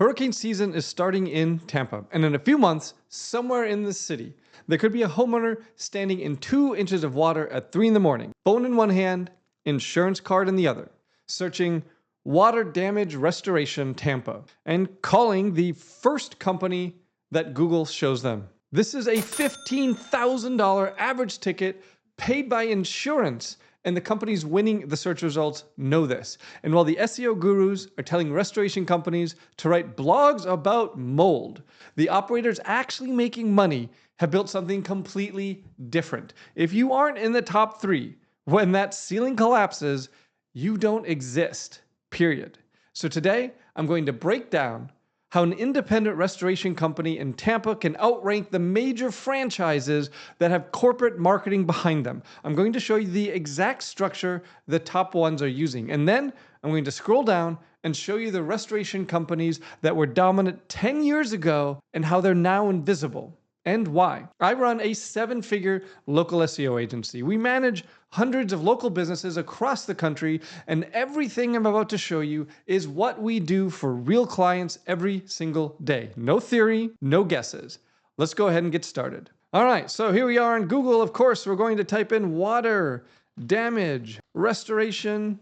Hurricane season is starting in Tampa, and in a few months, somewhere in the city, there could be a homeowner standing in 2 inches of water at 3 in the morning, phone in one hand, insurance card in the other, searching water damage restoration Tampa, and calling the first company that Google shows them. This is a $15,000 average ticket paid by insurance, and the companies winning the search results know this. And while the SEO gurus are telling restoration companies to write blogs about mold, the operators actually making money have built something completely different. If you aren't in the top 3, when that ceiling collapses, you don't exist, period. So today, I'm going to break down how an independent restoration company in Tampa can outrank the major franchises that have corporate marketing behind them. I'm going to show you the exact structure the top ones are using. And then I'm going to scroll down and show you the restoration companies that were dominant 10 years ago and how they're now invisible. And why. I run a 7-figure local SEO agency. We manage hundreds of local businesses across the country, and everything I'm about to show you is what we do for real clients every single day. No theory, no guesses. Let's go ahead and get started. All right, so here we are on Google. Of course, we're going to type in water damage restoration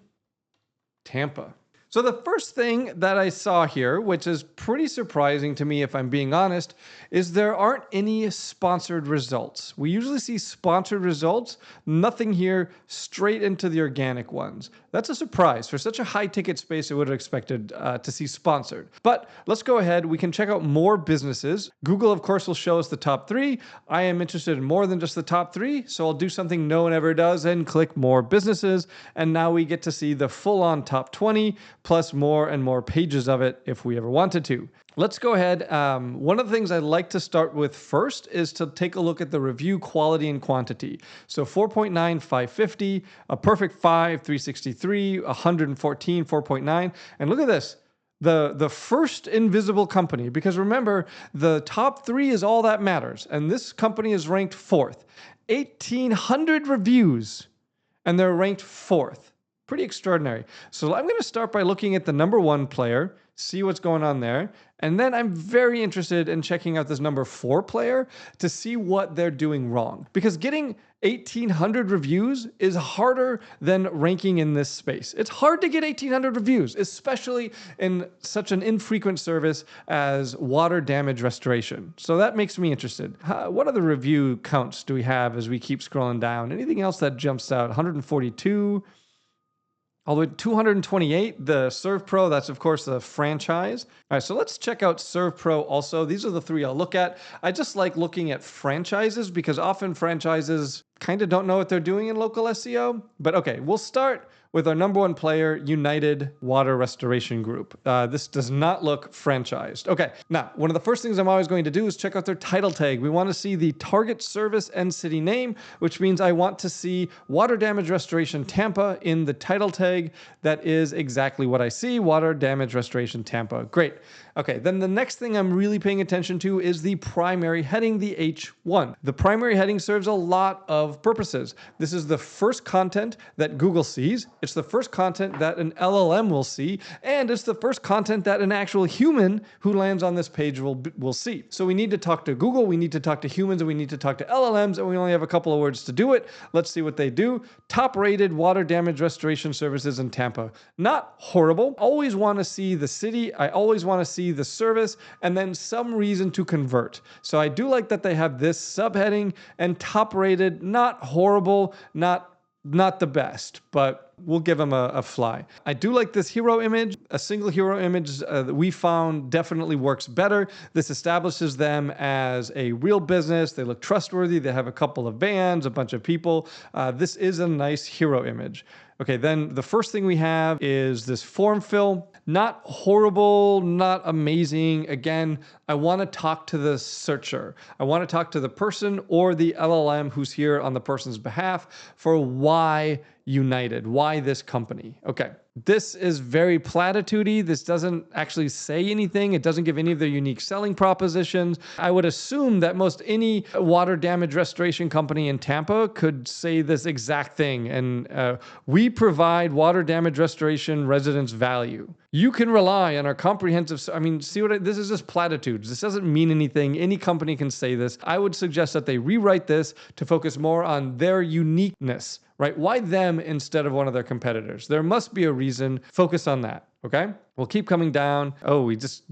Tampa. So the first thing that I saw here, which is pretty surprising to me if I'm being honest, is there aren't any sponsored results. We usually see sponsored results, nothing here, straight into the organic ones. That's a surprise. For such a high ticket space, I would have expected to see sponsored. But let's go ahead. We can check out more businesses. Google, of course, will show us the top 3. I am interested in more than just the top 3, so I'll do something no one ever does and click more businesses. And now we get to see the full-on top 20, plus more and more pages of it if we ever wanted to. Let's go ahead. One of the things I like to start with first is to take a look at the review quality and quantity. So 4.9, 550, a perfect 5, 363, 114, 4.9. And look at this. The first invisible company, because remember, the top 3 is all that matters. And this company is ranked 4th. 1,800 reviews, and they're ranked 4th. Pretty extraordinary. So I'm going to start by looking at the number 1 player, see what's going on there. And then I'm very interested in checking out this number 4 player to see what they're doing wrong. Because getting 1,800 reviews is harder than ranking in this space. It's hard to get 1,800 reviews, especially in such an infrequent service as water damage restoration. So that makes me interested. What other review counts do we have as we keep scrolling down? Anything else that jumps out? 142. Although 228, the Serve Pro, that's of course the franchise. All right, so let's check out Serve Pro also. These are the 3 I'll look at. I just like looking at franchises because often franchises kind of don't know what they're doing in local SEO. But okay, we'll start with our number 1 player, United Water Restoration Group. This does not look franchised. Okay, now, one of the first things I'm always going to do is check out their title tag. We want to see the target service and city name, which means I want to see Water Damage Restoration Tampa in the title tag. That is exactly what I see, Water Damage Restoration Tampa. Great. Okay, then the next thing I'm really paying attention to is the primary heading, the H1. The primary heading serves a lot of purposes. This is the first content that Google sees. It's the first content that an LLM will see, and it's the first content that an actual human who lands on this page will see. So we need to talk to Google, we need to talk to humans, and we need to talk to LLMs, and we only have a couple of words to do it. Let's see what they do. Top-rated water damage restoration services in Tampa. Not horrible. Always want to see the city. I always want to see the service, and then some reason to convert. So I do like that they have this subheading and top-rated. Not horrible, not the best, but we'll give them a fly. I do like this hero image. A single hero image that we found definitely works better. This establishes them as a real business. They look trustworthy. They have a couple of vans, a bunch of people. This is a nice hero image. Okay, then the first thing we have is this form fill. Not horrible, not amazing. Again, I want to talk to the searcher. I want to talk to the person or the LLM who's here on the person's behalf for why United, why this company. Okay, this is very platitude-y. This doesn't actually say anything. It doesn't give any of their unique selling propositions. I would assume that most any water damage restoration company in Tampa could say this exact thing. And we provide water damage restoration residents value. You can rely on our comprehensive, I mean, see what this is just platitudes. This doesn't mean anything. Any company can say this. I would suggest that they rewrite this to focus more on their uniqueness, right? Why them instead of one of their competitors? There must be a reason. Focus on that. Okay, we'll keep coming down. Oh, we just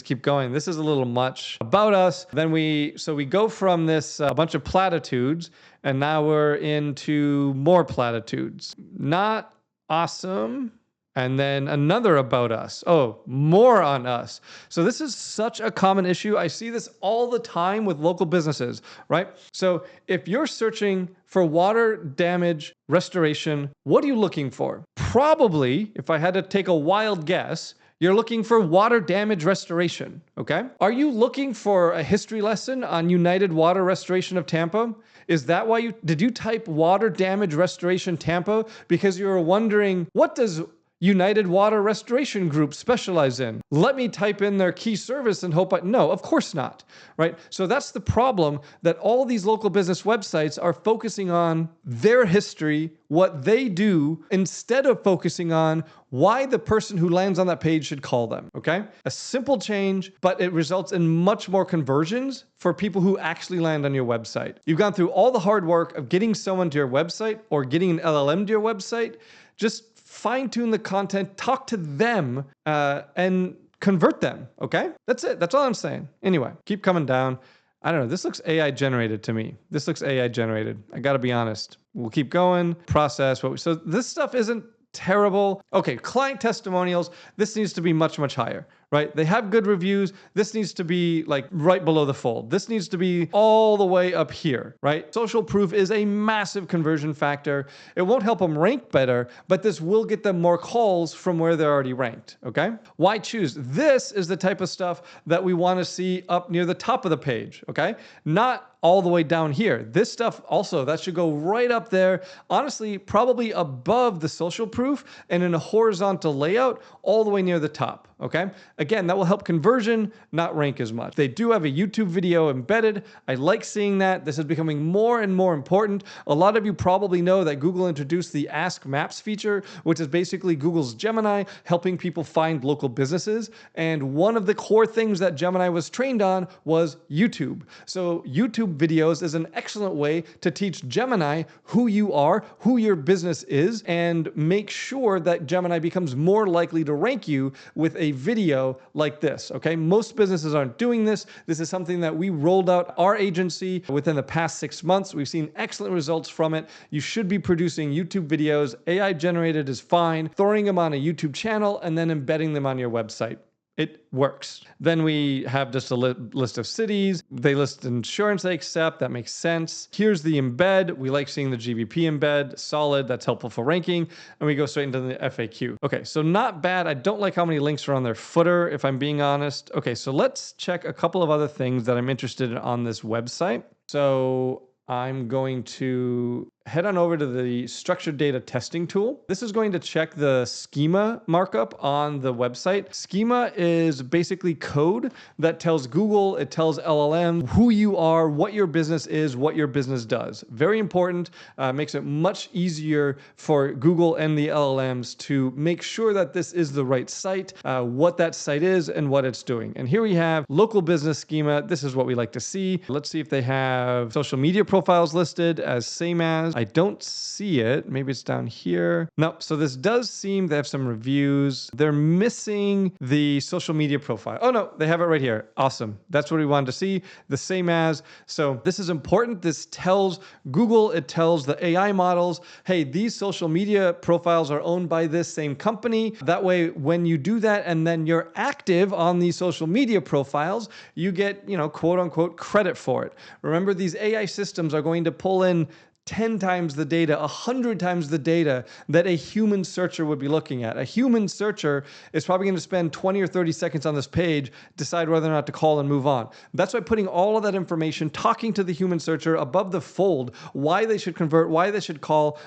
keep going. This is a little much about us. Then we go from this a bunch of platitudes, and now we're into more platitudes. Not awesome. And then another about us. Oh, more on us. So this is such a common issue. I see this all the time with local businesses, right? So if you're searching for water damage restoration, what are you looking for? Probably, if I had to take a wild guess, you're looking for water damage restoration, okay? Are you looking for a history lesson on United Water Restoration of Tampa? Is that why did you type water damage restoration Tampa because you were wondering, what does United Water Restoration Group specialize in? Let me type in their key service and hope no, of course not, right? So that's the problem, that all these local business websites are focusing on their history, what they do, instead of focusing on why the person who lands on that page should call them, okay? A simple change, but it results in much more conversions for people who actually land on your website. You've gone through all the hard work of getting someone to your website or getting an LLM to your website. Just fine-tune the content, talk to them, and convert them, okay? That's it. That's all I'm saying. Anyway, keep coming down. I don't know. This looks AI generated to me. This looks AI generated. I got to be honest. We'll keep going. Process. So this stuff isn't terrible. Okay, client testimonials. This needs to be much, much higher, right? They have good reviews. This needs to be like right below the fold. This needs to be all the way up here, right? Social proof is a massive conversion factor. It won't help them rank better, but this will get them more calls from where they're already ranked, okay? Why choose? This is the type of stuff that we want to see up near the top of the page, okay? Not all the way down here. This stuff also, that should go right up there. Honestly, probably above the social proof and in a horizontal layout all the way near the top, okay? Again, that will help conversion, not rank as much. They do have a YouTube video embedded. I like seeing that. This is becoming more and more important. A lot of you probably know that Google introduced the Ask Maps feature, which is basically Google's Gemini helping people find local businesses. And one of the core things that Gemini was trained on was YouTube. So YouTube videos is an excellent way to teach Gemini who you are, who your business is, and make sure that Gemini becomes more likely to rank you with a video like this, okay? Most businesses aren't doing this. This is something that we rolled out our agency within the past 6 months. We've seen excellent results from it. You should be producing YouTube videos. AI generated is fine. Throwing them on a YouTube channel and then embedding them on your website. It works. Then we have just a list of cities. They list insurance they accept. That makes sense. Here's the embed. We like seeing the GBP embed. Solid. That's helpful for ranking. And we go straight into the FAQ. Okay, so not bad. I don't like how many links are on their footer, if I'm being honest. Okay, so let's check a couple of other things that I'm interested in on this website. So I'm going to head on over to the structured data testing tool. This is going to check the schema markup on the website. Schema is basically code that tells Google, it tells LLM who you are, what your business is, what your business does. Very important. Makes it much easier for Google and the LLMs to make sure that this is the right site, what that site is and what it's doing. And here we have local business schema. This is what we like to see. Let's see if they have social media profiles listed as same as. I don't see it. Maybe it's down here. No, so this does seem they have some reviews. They're missing the social media profile. Oh no, they have it right here. Awesome. That's what we wanted to see. The same as. So this is important. This tells Google, it tells the AI models, hey, these social media profiles are owned by this same company. That way, when you do that and then you're active on these social media profiles, you get, quote unquote, credit for it. Remember, these AI systems are going to pull in 10 times the data, 100 times the data that a human searcher would be looking at. A human searcher is probably going to spend 20 or 30 seconds on this page, decide whether or not to call and move on. That's why putting all of that information, talking to the human searcher above the fold, why they should convert, why they should call,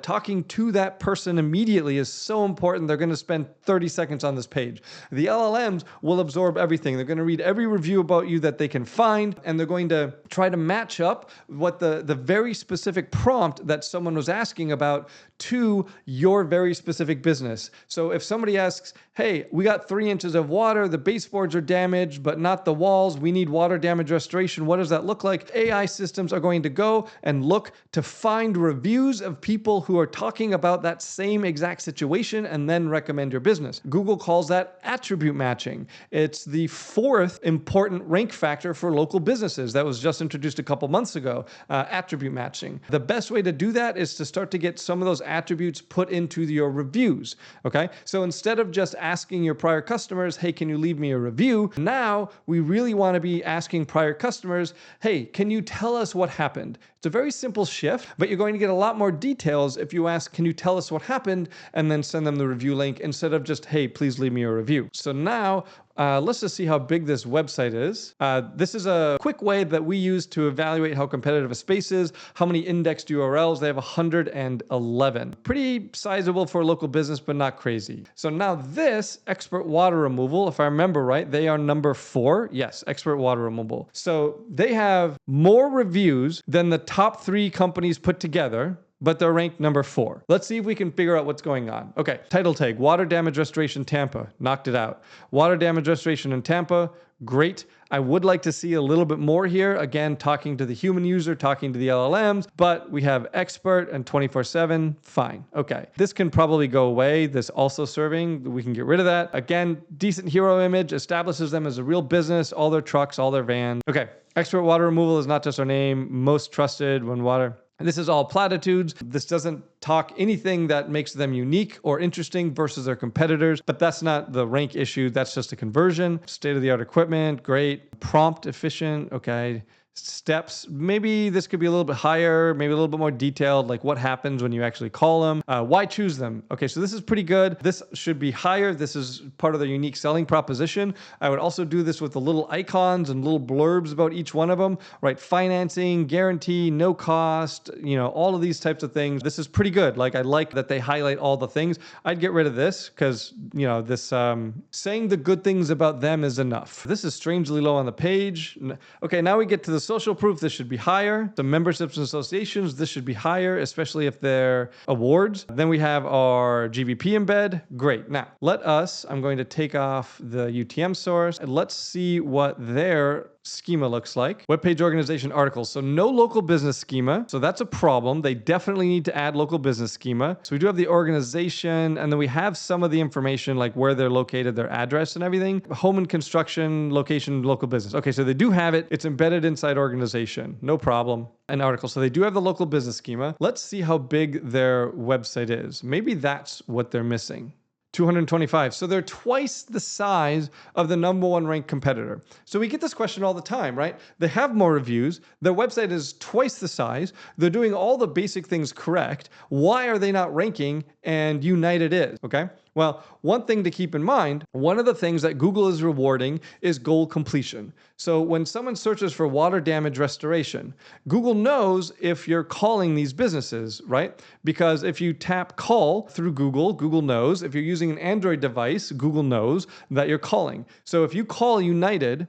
talking to that person immediately is so important. They're going to spend 30 seconds on this page. The LLMs will absorb everything. They're going to read every review about you that they can find, and they're going to try to match up what the very specific specific prompt that someone was asking about to your very specific business. So if somebody asks, hey, we got 3 inches of water, the baseboards are damaged, but not the walls, we need water damage restoration, what does that look like? AI systems are going to go and look to find reviews of people who are talking about that same exact situation and then recommend your business. Google calls that attribute matching. It's the 4th important rank factor for local businesses that was just introduced a couple months ago, attribute matching. The best way to do that is to start to get some of those attributes put into your reviews, okay? So instead of just asking your prior customers, hey, can you leave me a review? Now we really want to be asking prior customers, hey, can you tell us what happened? It's a very simple shift, but you're going to get a lot more details if you ask, can you tell us what happened? And then send them the review link instead of just, hey, please leave me a review. So now let's just see how big this website is. This is a quick way that we use to evaluate how competitive a space is, how many indexed URLs. They have 111. Pretty sizable for a local business, but not crazy. So now this expert water removal, if I remember right, they are number 4. Yes, expert water removal. So they have more reviews than the top 3 companies put together, but they're ranked number 4. Let's see if we can figure out what's going on. Okay, title tag, water damage restoration Tampa, knocked it out. Water damage restoration in Tampa, great. I would like to see a little bit more here. Again, talking to the human user, talking to the LLMs, but we have expert and 24/7, fine. Okay, this can probably go away. This also serving, we can get rid of that. Again, decent hero image, establishes them as a real business, all their trucks, all their vans. Okay, expert water removal is not just our name, most trusted when water. And this is all platitudes. This doesn't talk anything that makes them unique or interesting versus their competitors, but that's not the rank issue. That's just a conversion. State-of-the-art equipment, great. Prompt efficient, okay. Steps, maybe this could be a little bit higher, maybe a little bit more detailed, like what happens when you actually call them. Why choose them? Okay, so this is pretty good. This should be higher. This is part of their unique selling proposition. I would also do this with the little icons and little blurbs about each one of them, right? Financing, guarantee, no cost, all of these types of things. This is pretty good. Like I like that they highlight all the things. I'd get rid of this because, this saying the good things about them is enough. This is strangely low on the page. Okay, now we get to the social proof. This should be higher. The memberships and associations, this should be higher, especially if they're awards. Then we have our GBP embed. Great. Now, I'm going to take off the UTM source and let's see what their schema looks like. Web page organization articles. So no local business schema. So that's a problem. They definitely need to add local business schema. So we do have the organization, and then we have some of the information like where they're located, their address and everything. Home and construction, location, local business. Okay, so they do have it. It's embedded inside organization. No problem. An article. So they do have the local business schema. Let's see how big their website is. Maybe that's what they're missing. 225. So they're twice the size of the number 1 ranked competitor. So we get this question all the time, right? They have more reviews. Their website is twice the size. They're doing all the basic things correct. Why are they not ranking and United is? Okay. Well, one thing to keep in mind, one of the things that Google is rewarding is goal completion. So when someone searches for water damage restoration, Google knows if you're calling these businesses, right? Because if you tap call through Google, Google knows. If you're using an Android device, Google knows that you're calling. So if you call United,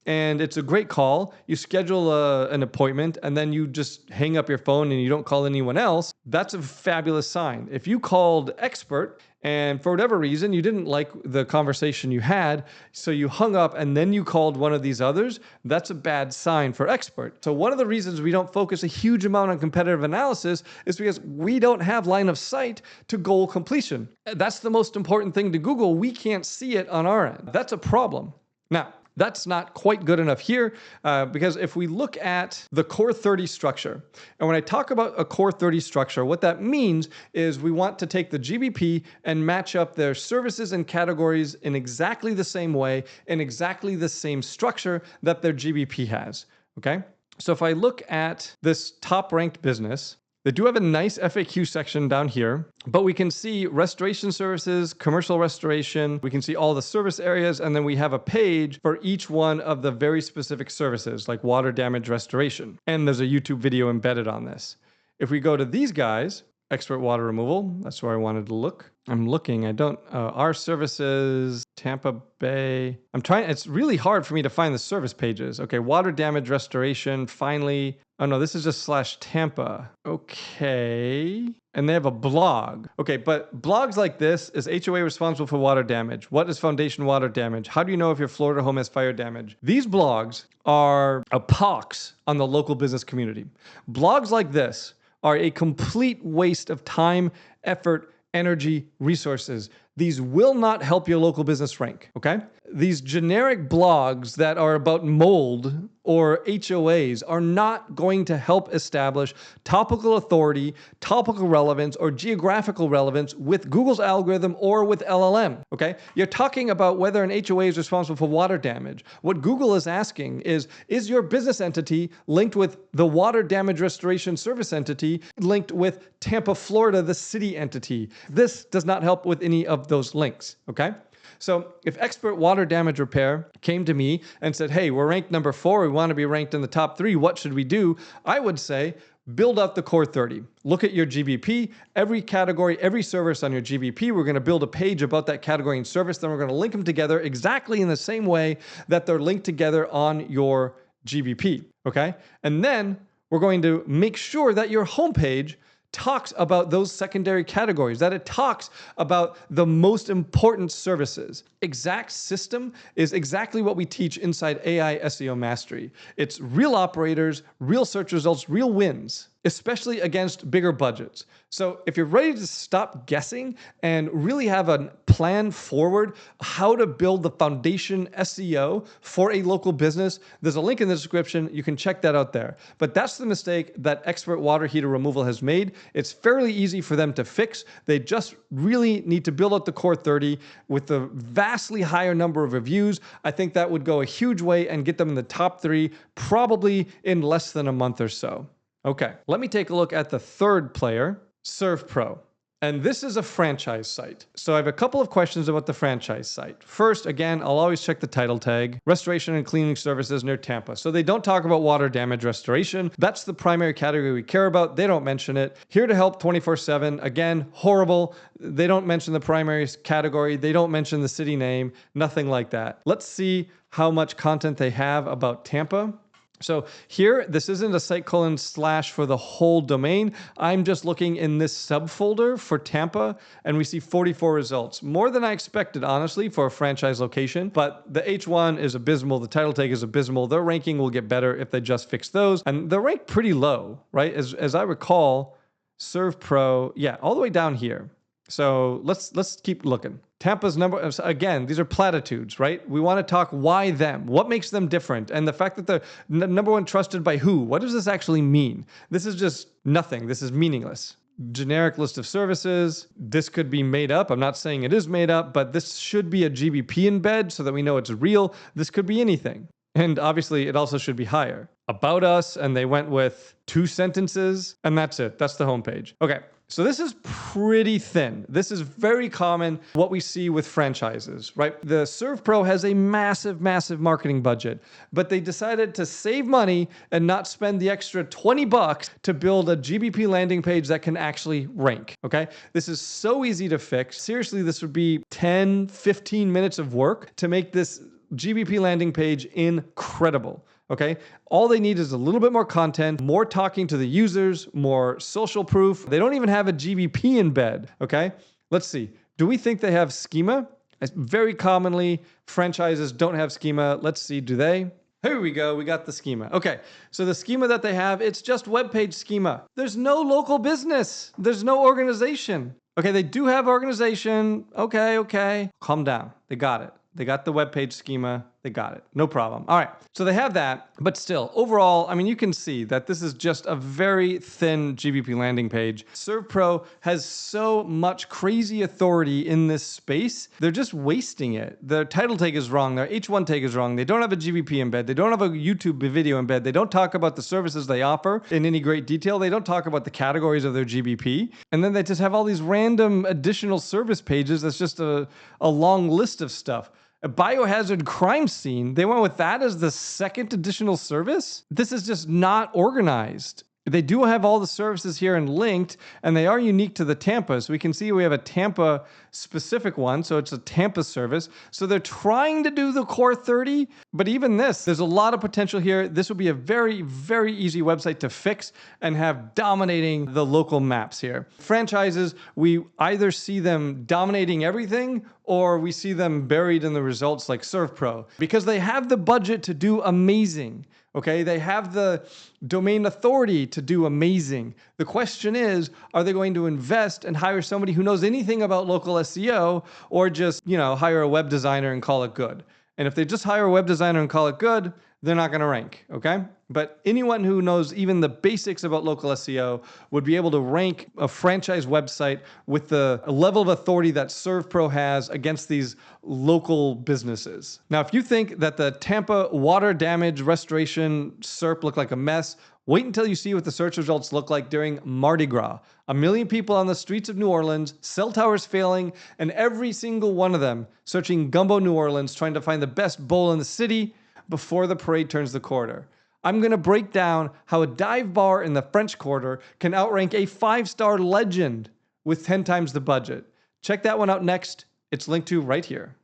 and it's a great call, you schedule an appointment, and then you just hang up your phone and you don't call anyone else, that's a fabulous sign. If you called expert and for whatever reason you didn't like the conversation you had, so you hung up and then you called one of these others, that's a bad sign for expert. So one of the reasons we don't focus a huge amount on competitive analysis is because we don't have line of sight to goal completion. That's the most important thing to Google. We can't see it on our end. That's a problem. Now, that's not quite good enough here because if we look at the core 30 structure, and when I talk about a core 30 structure, what that means is we want to take the GBP and match up their services and categories in exactly the same way, in exactly the same structure that their GBP has, okay? So if I look at this top ranked business, they do have a nice FAQ section down here, but we can see restoration services, commercial restoration, we can see all the service areas, and then we have a page for each one of the very specific services, like water damage restoration. And there's a YouTube video embedded on this. If we go to these guys, expert water removal, that's where I wanted to look. I'm looking. I don't. Our services, Tampa Bay. I'm trying. It's really hard for me to find the service pages. Okay, water damage restoration. Finally. Oh no, this is just /Tampa. Okay. And they have a blog. Okay, but blogs like this is HOA responsible for water damage. What is foundation water damage? How do you know if your Florida home has fire damage? These blogs are a pox on the local business community. Blogs like this are a complete waste of time, effort, energy, resources. These will not help your local business rank, okay? These generic blogs that are about mold or HOAs are not going to help establish topical authority, topical relevance, or geographical relevance with Google's algorithm or with LLM, okay? You're talking about whether an HOA is responsible for water damage. What Google is asking is your business entity linked with the water damage restoration service entity linked with Tampa, Florida, the city entity? This does not help with any of those links, okay? So if Expert Water Damage Repair came to me and said, hey, we're ranked number 4, we want to be ranked in the top 3, what should we do? I would say, build out the core 30. Look at your GBP, every category, every service on your GBP. We're going to build a page about that category and service. Then we're going to link them together exactly in the same way that they're linked together on your GBP, okay? And then we're going to make sure that your homepage talks about those secondary categories, that it talks about the most important services. Exact system is exactly what we teach inside AI SEO Mastery. It's real operators, real search results, real wins, especially against bigger budgets. So if you're ready to stop guessing and really have a plan forward how to build the foundation SEO for a local business, there's a link in the description. You can check that out there. But that's the mistake that Expert Water Heater Removal has made. It's fairly easy for them to fix. They just really need to build out the core 30 with the vastly higher number of reviews. I think that would go a huge way and get them in the top 3, probably in less than a month or so. Okay, let me take a look at the third player, ServPro. And this is a franchise site. So I have a couple of questions about the franchise site. First, again, I'll always check the title tag, restoration and cleaning services near Tampa. So they don't talk about water damage restoration. That's the primary category we care about. They don't mention it. Here to help 24/7. Again, horrible. They don't mention the primary category. They don't mention the city name, nothing like that. Let's see how much content they have about Tampa. So here, this isn't a site colon / for the whole domain. I'm just looking in this subfolder for Tampa, and we see 44 results. More than I expected, honestly, for a franchise location. But the H1 is abysmal. The title tag is abysmal. Their ranking will get better if they just fix those. And they're ranked pretty low, right? As I recall, ServPro, yeah, all the way down here. So let's keep looking. Tampa's number, again, these are platitudes, right? We want to talk why them, what makes them different, and the fact that they're number 1 trusted by who. What does this actually mean? This is just nothing. This is meaningless. Generic list of services. This could be made up. I'm not saying it is made up, but this should be a GBP embed so that we know it's real. This could be anything. And obviously, it also should be higher. About us, and they went with 2 sentences, and that's it. That's the homepage. Okay. So this is pretty thin. This is very common, what we see with franchises, right? The ServPro has a massive, massive marketing budget, but they decided to save money and not spend the extra $20 to build a GBP landing page that can actually rank, okay? This is so easy to fix. Seriously, this would be 10, 15 minutes of work to make this GBP landing page incredible. Okay, all they need is a little bit more content, more talking to the users, more social proof. They don't even have a GBP embed. Okay, let's see. Do we think they have schema? Very commonly, franchises don't have schema. Let's see, do they? Here we go. We got the schema. Okay, so the schema that they have, it's just web page schema. There's no local business. There's no organization. Okay, they do have organization. Okay. Calm down. They got it. They got the web page schema. They got it. No problem. All right. So they have that, but still, overall, I mean, you can see that this is just a very thin GBP landing page. ServPro has so much crazy authority in this space. They're just wasting it. Their title tag is wrong. Their H1 tag is wrong. They don't have a GBP embed. They don't have a YouTube video embed. They don't talk about the services they offer in any great detail. They don't talk about the categories of their GBP. And then they just have all these random additional service pages. That's just a long list of stuff. A biohazard crime scene, they went with that as the second additional service? This is just not organized. They do have all the services here and linked, and they are unique to the Tampa. So we can see we have a Tampa specific one. So it's a Tampa service. So they're trying to do the core 30, but even this, there's a lot of potential here. This would be a very, very easy website to fix and have dominating the local maps here. Franchises, we either see them dominating everything or we see them buried in the results like ServPro because they have the budget to do amazing. Okay, they have the domain authority to do amazing. The question is, are they going to invest and hire somebody who knows anything about local SEO or just, hire a web designer and call it good? And if they just hire a web designer and call it good, they're not going to rank, okay? But anyone who knows even the basics about local SEO would be able to rank a franchise website with the level of authority that ServPro has against these local businesses. Now, if you think that the Tampa water damage restoration SERP looked like a mess, wait until you see what the search results look like during Mardi Gras. 1 million people on the streets of New Orleans, cell towers failing, and every single one of them searching Gumbo New Orleans, trying to find the best bowl in the city before the parade turns the quarter. I'm going to break down how a dive bar in the French Quarter can outrank a 5-star legend with 10 times the budget. Check that one out next. It's linked to right here.